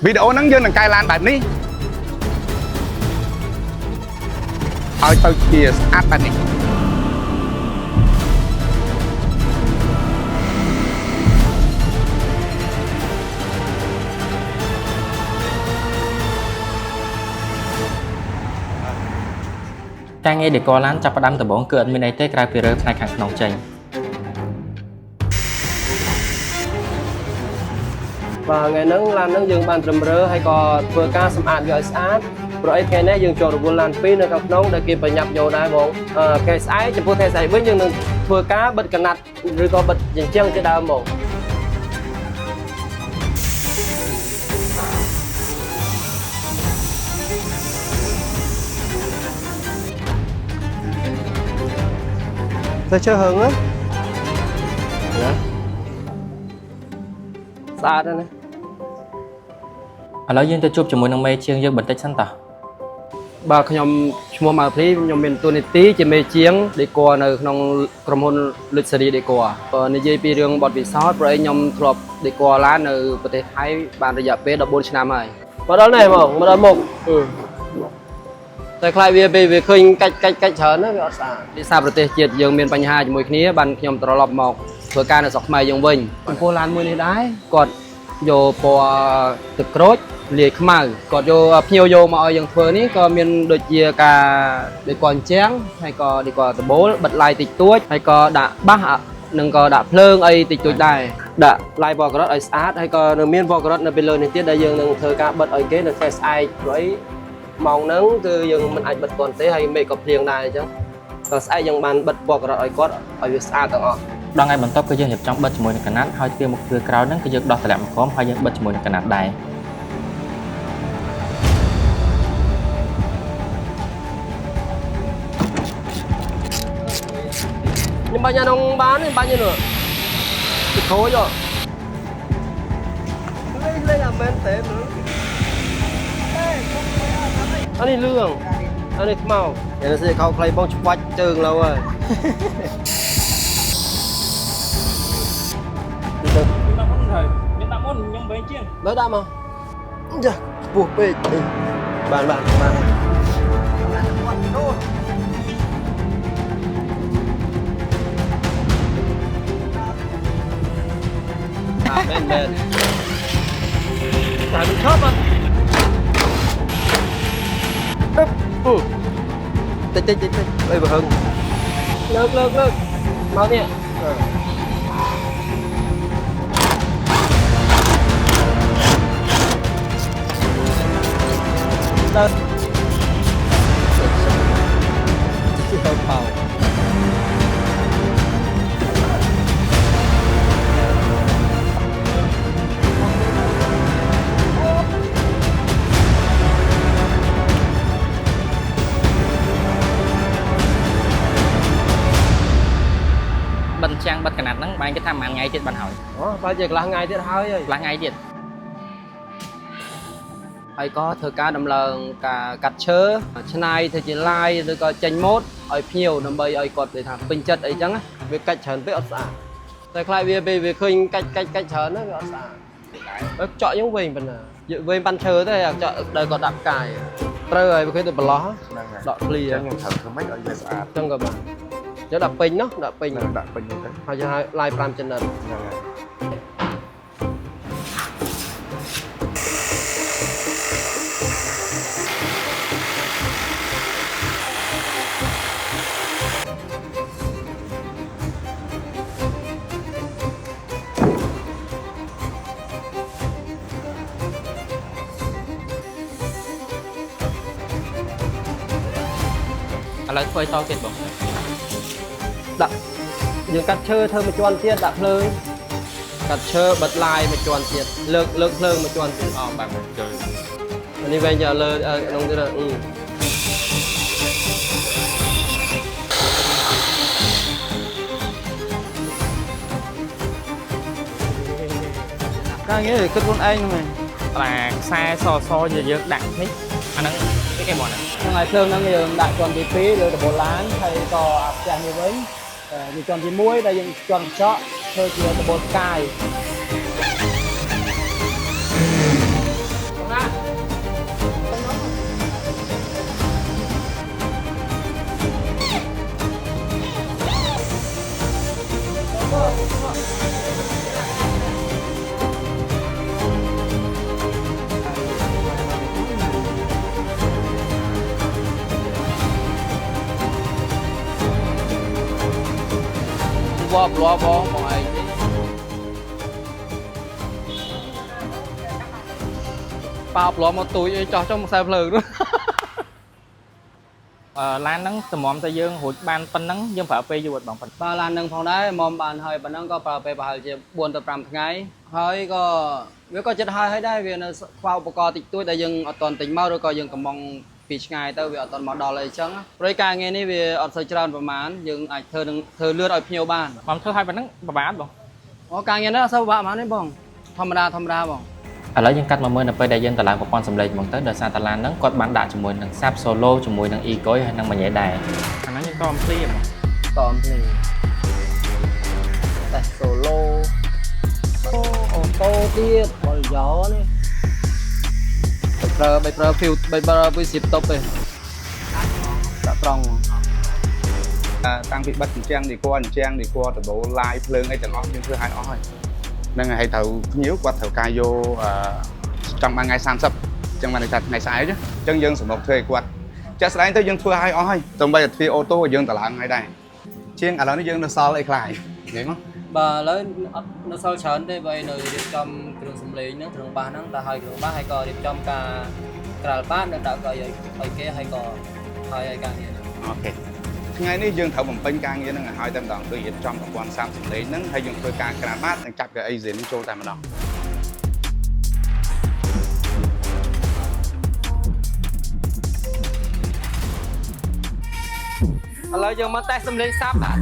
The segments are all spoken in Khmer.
វីដេអូហ្នឹងយើងនឹងកែឡានបែបនេះឲ្យទៅជាស្អាតបែបនេះការងារដេកឡានចាប់ផ្ដើមដំបូងគឺអត់មានអីទេក្រៅពីរើផ្នែកខាងក្នុងចេញបាទថ្ងៃហ្នឹងឡានហ្នឹងយើងបានត្រឹមរើហើយក៏ធ្វើការសម្អាតវាឲ្យស្អាតព្រោះអីថ្ងៃនេះយើងចូលរវល់ឡាន2នៅខាងក្នុងដែលគេប្រញាប់យកដែរបងថ្ងៃស្អែកចំពោះថ្ងៃស្អែកវិញយើងនឹងធ្វើការបិទកណាត់ឬក៏បិទជញ្ជាំងជាដើមមកទៅជើហឹងណាស្អាតណាស់ឥឡូវយើងទៅជួបជាមួយនឹងមេជាងយើងបន្តិចសិនតោះបាទខ្ញុំឈ្មោះម៉ៅព្រីខ្ញុំមានតួនាទីជាមេជាងដេកនៅក្នុងក្រុមហ៊ុនលុចសេរីដេកនិយាយពីរឿងបទពិសោធន៍ព្រោះខ្ញុំធ្លាប់ដេកឡាននៅប្រទេសថៃបានរយៈពេល14ឆ្នាំហើយមកដល់នេះមកដល់មុខតែខ្លាចវាពេលវាឃើញកាច់ច្រើនណាវាអត់ស្អាតភាសាប្រទេសជាតិយើងមានបញ្ហាជាមួយគ្នាបានខ្ញុំត្រឡប់មកធ្វើការនៅស្រុកខ្មែរយើងវិញចំពោះឡានមួយនេះដែរគាត់យកពណ៌ទឹកក្រូចលាយខ្មៅគាត់យកភ្ញៀវយកមកឲ្យយើងធ្វើនេះក៏មានដូចជាការដូចគាត់អញ្ចឹងហើយក៏ដូចគាត់ដបូលបិទឡាយតិចតួចហើយក៏ដាក់បាសនិងក៏ដាក់ភ្លើងអីតិចតួចដែរដាក់ឡាយវ៉លការ៉ុតឲ្យស្អាតហើយក៏នៅមានវ៉លការ៉ុតនៅពីលើនេះទៀតដែលយើងនឹងធ្វើការបិទឲ្យគេនៅថ្ងៃស្អែកព្រោះអីម៉ោងហ្នឹងគឺយើងមិនអាចបិទគាត់ទេហើយមេឃក៏ភ្លៀងដែរអញ្ចឹងក៏ស្អែកយើងបានបិទវ៉លការ៉ុតឲ្យគាត់ឲ្យវាស្អាតទាំងអស់ដល់ថ្ងៃបន្ទាប់គឺយើងរៀបចំបិទជាមួយនឹងកណាត់ហើយទ្វារមុខទ្វារក្រោយហ្នឹងគឺយើងដោះតម្លាក់មកក្រោមហើយយើងបិទជាមួយនឹងកណាត់ដែរខ្ញុំបាញ់ក្នុងបានទេបាញ់នេះទៅខូចលេងអាមែនទេអានេះលឿងអានេះខ្មៅយ៉ាងនេះខោខ្លីបងច្បាច់ជើងលោហើយមានដាក់មុនខ្ញុំវែងជាងលើដាក់មកចាខ្ពស់ពេកបានអាមែនតែមិនឈប់តិចអីបើហឹងលើកមកនេះទៅទៅផៅបិទចាំងបិទកណាត់ហ្នឹងបានគេថាមួយថ្ងៃទៀតបានហើយអូបើជាកន្លះថ្ងៃទៀតហើយកន្លះថ្ងៃទៀតហើយក៏ធ្វើការដំឡើងការកាត់ឈើឆ្នៃធ្វើជាឡាយឬក៏ចេញម៉ូតឲ្យភ្ញៀវដើម្បីឲ្យគាត់និយាយថាពេញចិត្តអីចឹងវាកាច់ច្រើនពេកអត់ស្អាតតែខ្លាចវាពេលវាឃើញកាច់ច្រើនណាវាអត់ស្អាតបើចកយើងវិញប៉ុណ្ណាយើងវិញប៉ាន់ឈើទេចកដែលគាត់ដាក់ផ្កាយត្រូវហើយវាឃើញទៅបន្លោះដកឃ្លីខ្ញុំត្រូវធ្វើម៉េចឲ្យវាស្អាតចឹងក៏បានយកដាក់ពេញដាក់ពេញទៅហើយឡាយ5ចំណិតហ្នឹងហើយឥឡូវធ្វើឲ្យតទៀតបងដាក់យើងកាត់ឈើធ្វើមួយជាន់ទៀតដាក់ភ្លើងកាត់ឈើបិទឡាយមួយជាន់ទៀតលើកភ្លើងមួយជាន់ទៀតបាទចូលនេះវិញយកលើក្នុងទៀតការងារគិតខ្លួនឯងហ្នឹងតែខ្សែសយើងដាក់នេះអាហ្នឹងគេមកហ្នឹងហើយភ្លើងហ្នឹងយើងដាក់ជាន់ទី2លើដបូលឡានហើយក៏អាផ្ទះនេះវិញវាជាន់ទី1ដែលយើងជាន់កញ្ចក់ធ្វើជាដបូលផ្កាយ វ៉ាប់លាប់បងឯងប៉ាប់លាប់មកទួយអីចោះចុះមកខ្សែភ្លើងនោះ ឡានហ្នឹងតម្រាំតែយើងរួចបានប៉ុណ្ណឹងយើងប្រើពេលយូរអត់បងប៉ុណ្ណឹង បាទឡាននឹងផងដែរមកបានហើយប៉ុណ្ណឹងក៏ប្រើពេលប្រហែលជា4ទៅ5ថ្ងៃហើយក៏វាក៏ចិត្តហើយដែរវានៅខ្វះឧបករណ៍តិចតួចដែលយើងអត់ទាន់ទិញមកឬក៏យើងកំងពីឆ្ងាយទៅវាអត់ទាន់មកដល់អីចឹងព្រោះការងារនេះវាអត់សូវច្រើនប្រហែលយើងអាចធ្វើលឿនឲ្យភ្ញៀវបាន បងធ្វើឲ្យប៉ុណ្ណឹងពិបាកបង អូការងារនេះអត់សូវពិបាកប៉ុន្មានទេបងធម្មតាបង ឥឡូវយើងកាត់មកមើលនៅពេលដែលយើងតឡើងប្រព័ន្ធសំឡេងហ្មងទៅដោយសារតឡានហ្នឹងគាត់បានដាក់ជាមួយនឹង Sap Solo ជាមួយនឹង Egoy ហើយនឹងមួយដែរអាហ្នឹងយើងតអំភ្លីហ្មង តមភ្លីតែ Solo អូតូទៀតបលយោនេះប្រើ view ពីស៊ីបតុបទេដាក់ត្រង់ តាំងពីបិទអញ្ចឹងនេះគាត់ដបូល live ភ្លើងអីទាំងអស់យើងធ្វើឲ្យអស់ហើយនឹងឲ្យត្រូវភ្ញៀវគាត់ត្រូវការយកចង់បានថ្ងៃ30អញ្ចឹងបានថាថ្ងៃស្អែកអញ្ចឹងយើងសម្រុកធ្វើឲ្យគាត់ចាក់ស្ដែងទៅយើងធ្វើឲ្យអស់ហើយដើម្បីឲ្យទ្វារអូតូយើងតឡើងឲ្យដែរជាងឥឡូវនេះយើងនៅសល់អីខ្លះហើយឃើញមក បាទឥឡូវអត់នៅសល់ច្រើនទេបើនៅរៀបចំគ្រឿងសំឡេងហ្នឹងគ្រឿងបាសហ្នឹងតែឲ្យគ្រឿងបាសហើយក៏រៀបចំការក្រាលបាសនៅដាក់ឲ្យគេហើយក៏ហើយឲ្យការងារហ្នឹង អូខេថ្ងៃនេះយើងត្រូវបំពេញការងារហ្នឹងឲ្យតែម្ដងដូចរៀបចំប្រព័ន្ធ30សំឡេងហ្នឹងហើយយើងធ្វើការក្រានបាតនិងចាប់កៅអីហ្សេនចូលតែម្ដង ឥឡូវយើងមកតេស្តសំឡេងសាប់បាទ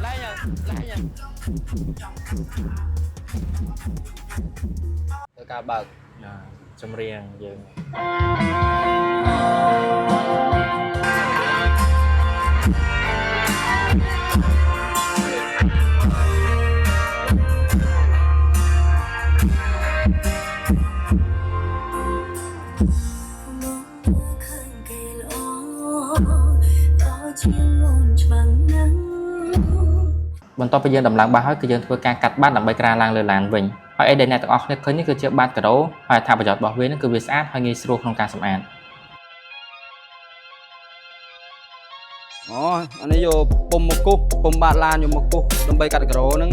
ឡាយទៅការបើក ចម្រៀងយើង បន្ទាប់ពីយើងដំឡើងបាសហើយគឺយើងធ្វើការកាត់បាតដើម្បីក្រាលឡើងលើឡានវិញហើយអីដែលអ្នកទាំងអស់គ្នាឃើញនេះគឺជាបាតការ៉ូហើយអត្ថប្រយោជន៍របស់វានឹងគឺវាស្អាតហើយងាយស្រួលក្នុងការសម្អាត អូអានេះយកពុំមកគូសពុំបាតឡានយកមកគូសដើម្បីកាត់ការ៉ូហ្នឹង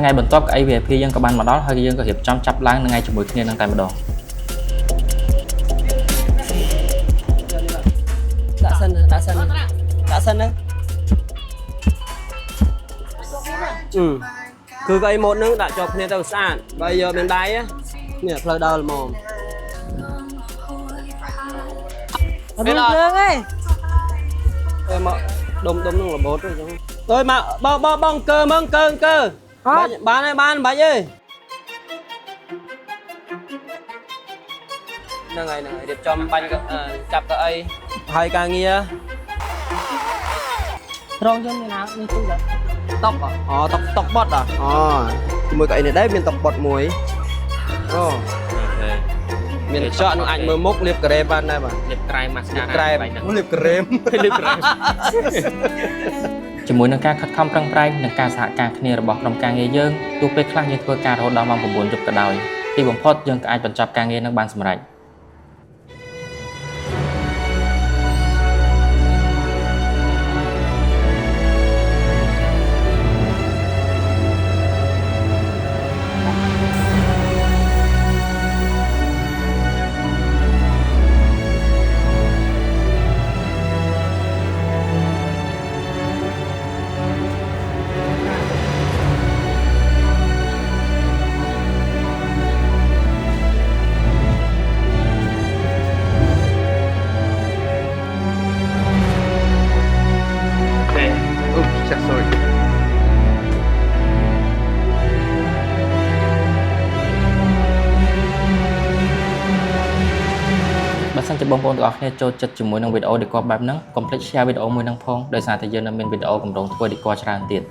ថ្ងៃបន្ទាប់កៅអី VIP យើងក៏បានមកដល់ហើយយើងក៏រៀបចំចាប់ឡើងថ្ងៃជាមួយគ្នានឹងតែម្ដង ដាក់សិនណាគឺកៅអីម៉ូតហ្នឹងដាក់ជាប់គ្នាទៅស្អាតបើយកមានដៃនេះផ្លូវដើរល្មមអត់មានភ្លើងទេមកដុំនឹងរបូតទៅអញ្ចឹងអើយមកបងកើមើងកើបានហើយបានបាច់អើយហ្នឹងហើយរៀបចំបាញ់ចាប់កៅអីហើយការងារត្រង់យើងមានណានេះទូទៅតុកអូតុកបត់អូជាមួយកៅអីនេះដែរមានតុកបត់មួយអូមានចកនឹងអាចមើលមុខលាបក្រែមបានដែរបាទលាបក្រែមម៉ាស្ការ៉ាលាបក្រែម ជាមួយនឹងការខិតខំប្រឹងប្រែងនិងការសហការគ្នារបស់ក្រុមការងារយើងទោះពេលខ្លះយើងធ្វើការរហូតដល់ម៉ោង 9 យប់ក៏ដោយទីបំផុតយើងក៏អាចបញ្ចប់ការងារនឹងបានសម្រេច បើសិនជាបងប្អូនទាំងអស់គ្នាចូលចិត្តជាមួយនឹងវីដេអូ decor បែបហ្នឹងកុំភ្លេច share វីដេអូមួយហ្នឹងផងដោយសារតែយើងនៅមានវីដេអូកម្រងធ្វើ decor ច្រើនទៀត